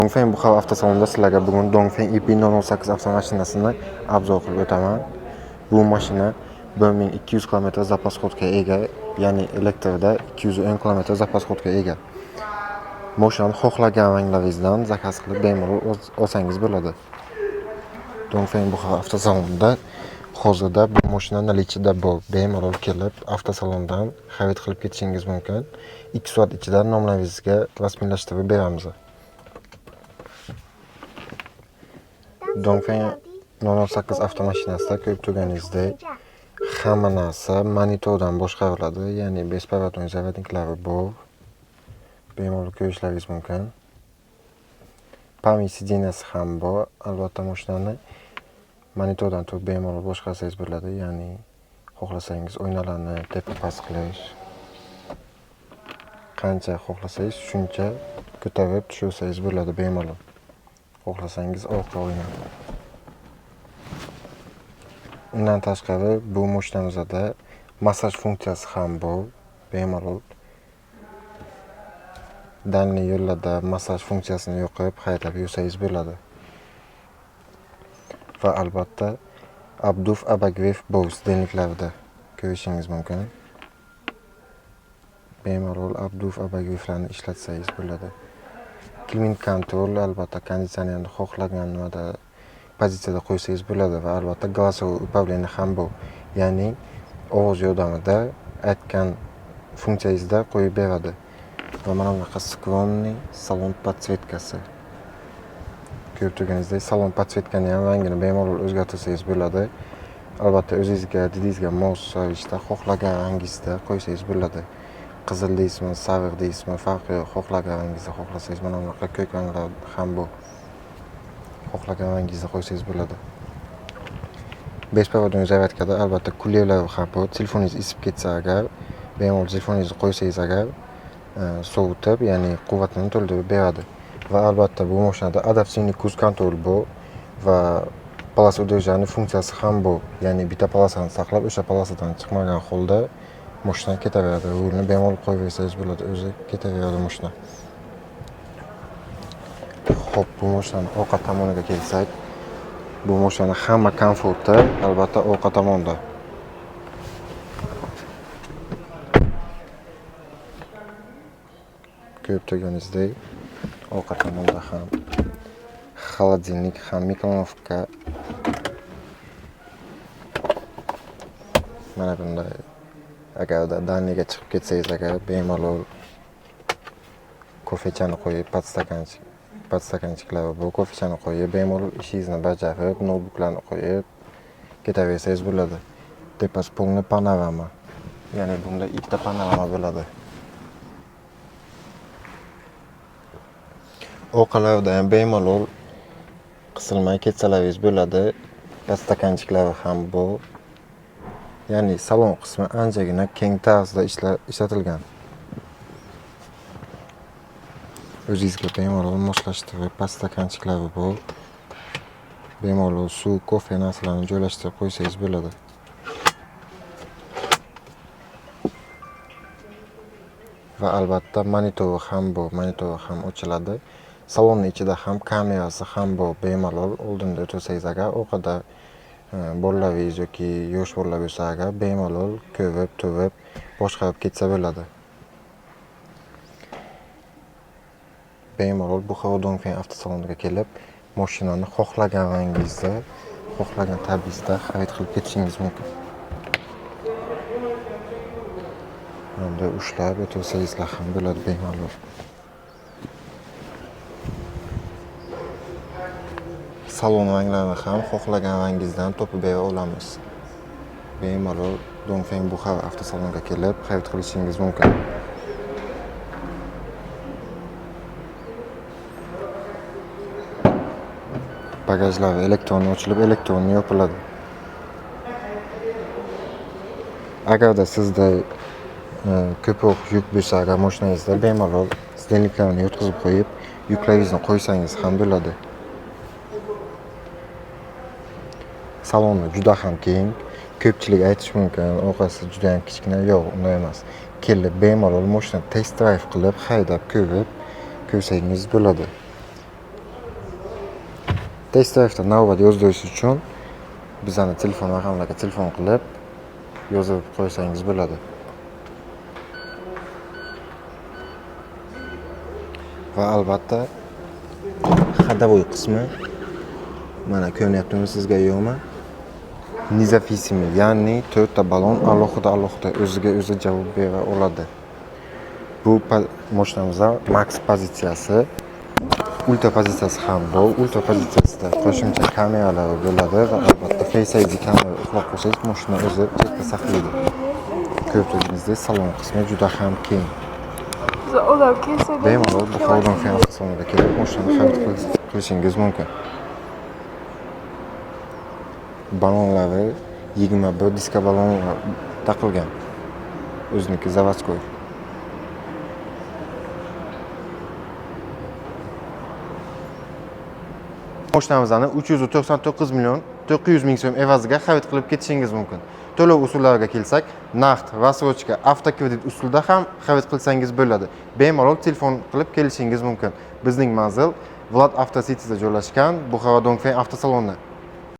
Dongfeng bu xil avtosalonida sizlarga bugun Dongfeng IP008 avtomashinasini obzor qilib o'taman. Bu mashina 1200 km zapas xodga ega, ya'ni elektrda 210 km zapas xodga ega. Mashinani xohlagan ranglaringizdan zakaz qilib bemalol olsangiz bo'ladi. Dongfeng bu xil avtosalonida hozirda bu mashina nalichida bor. Bemalol kelib avtosalondan xarid qilib ketishingiz mumkin. 2 soat ichida nomlaringizga rasmiylashtirib beramiz. Dongfeng 008 avtomashinasida ko'rib turganingizdek hamma narsa monitordan boshqariladi, ya'ni besparaton zaryadniklari bor. Bemalol ko'rishlaringiz mumkin. Pami sideniyasi ham bor. Albatta mashinani monitordan turib bemalol boshqarsangiz bo'ladi, ya'ni xohlasangiz oynalarni tepa past qilish, qancha xohlasangiz shuncha ko'tarib tushirsangiz bo'ladi bemalol. Xohlasangiz orqa oyna. Undan tashqari bu mashinamizda massaj funksiyasi ham bor. Bemalol danli yo'llarda massaj funksiyasini yoqib haydab yursangiz bo'ladi. Va albatta Abduf Abagvef Bows denliklarida ko'rishingiz mumkin. Bemalol Abduf Abagveflarni ishlatsangiz bo'ladi. Climate control, albatta konditsionerni xohlagan nimada pozitsiyada qo'ysangiz bo'ladi va albatta голосовой управление ham bor. Ya'ni ovoz yordamida aytgan funksiyangizda qo'yib beradi. Va mana bunaqa skromniy salon podsvetkasi. Ko'rib turganingizdek, salon podsvetkani ham rangini bemalol o'zgartirsangiz bo'ladi. Albatta o'zingizga, didingizga mos ravishda xohlagan rangingizda qo'ysangiz bo'ladi. Qizil deysizmi, sariq deysizmi, farqi yo'q. Xohlagan rangingizda xohlasangiz mana bunaqa ko'k ranglar ham bor. Xohlagan rangingizda qo'ysangiz bo'ladi. Besparaton zaryadkada albatta kulerlar ham bor. Telefoningiz isib ketsa agar, bemalol telefoningizni qo'ysangiz agar sovutib, ya'ni quvvatini to'ldirib beradi. Va albatta bu mashinada adaptatsion kuz kontrol bor va polasa udержания funksiyasi ham bor. Ya'ni bitta polasani saqlab, o'sha polasadan chiqmagan holda mashina ketaveradi. Rulni bemalol qo'yversangiz bo'ladi, o'zi ketaveradi mashina. Xo'p, bu mashinani orqa tomoniga kelsak, bu mashina hamma komforti albatta orqa tomonda. Ko'rib turganingizdek, orqa tomonda ham xolodilnik, ham mikronovka. Mana bunday. Agarda danliga chiqib ketsangiz agar bemalol kofechani qo'yib, podstakanchiklari bor, kofechani qo'yib, bemalol ishingizni bajarib, notebooklarni qo'yib ketaversangiz bo'ladi. Tepasi polni panorama. Ya'ni bunda ikkita panorama bo'ladi. Orqalarida ham bemalol qisilmay ketsalaringiz bo'ladi. Podstakanchiklari ham bor. Ya'ni salon qismi anchagina keng tarzda ishlatilgan. O'zingizga bemalol moslashtirib, podstakanchiklari bor. Bemalol suv, kofe narsalarni joylashtirib qo'ysangiz bo'ladi. Va albatta monitori ham bor, monitori ham ochiladi. Salonning ichida ham kamerasi ham bor. Bemalol oldinda o'tirsangiz agar, orqada bolalaringiz yoki yosh bolalar bo'lsa agar bemalol ko'rib, turib, boshqarib ketsa bo'ladi. Bemalol bu xil Dongfeng avtosaloniga kelib, mashinani xohlagan rangingizda, xohlagan tarzda xarid qilib ketishingiz mumkin. Bunda ushlab o'tirsangiz ham bo'ladi bemalol. Salon ranglarini ham xohlagan rangingizdan topib bera olamiz. Bemalol Dongfeng bu xil avtosaloniga kelib xarid qilishingiz mumkin. Bagajlari elektron ochilib, elektron yopiladi. Agarda sizda ko'proq yuk bo'lsa agar mashinangizda bemalol stendliklarni yotqizib qo'yib, yuklaringizni qo'ysangiz ham bo'ladi. Saloni juda ham keng. Ko'pchilik aytish mumkin, orqasi juda ham kichkina. Yo'q, unday emas. Kelib bemalol mashinani test drive qilib, haydab ko'rib ko'rsangiz bo'ladi. Test drive'da navbat yozdirish uchun bizani telefon raqamlariga telefon qilib yozib qo'ysangiz bo'ladi. Va albatta xadavoy qismi mana ko'ryaptimi sizga yo'qmi? Nizafisimi, ya'ni 4 ta balon alohida o'ziga o'zi javob bera oladi. Bu mashinamizda max pozitsiyasi, ultra pozitsiyasi ham bor. Ultra pozitsiyasida qo'shimcha kameralar bo'ladi va albatta Face ID kamera uxlab qolsangiz mashina o'zi chetda saqlaydi. Ko'rib turganingizdek, salon qismi juda ham keng. Bemalol Buxorodon avtosaloniga kelib mashinani xarid qilishingiz mumkin. Balonlari 21 diska balonlar taqilgan. O'ziniki заводской. Mashinamizni 399 million 900 ming so'm evaziga xarid qilib ketishingiz mumkin. To'lov usullariga kelsak, naqd, rassrochka, avtokredit usulida ham xarid qilsangiz bo'ladi. Bemalol telefon qilib kelishingiz mumkin. Bizning manzil Vlad Avto City'da joylashgan Buxorodon avtosaloni.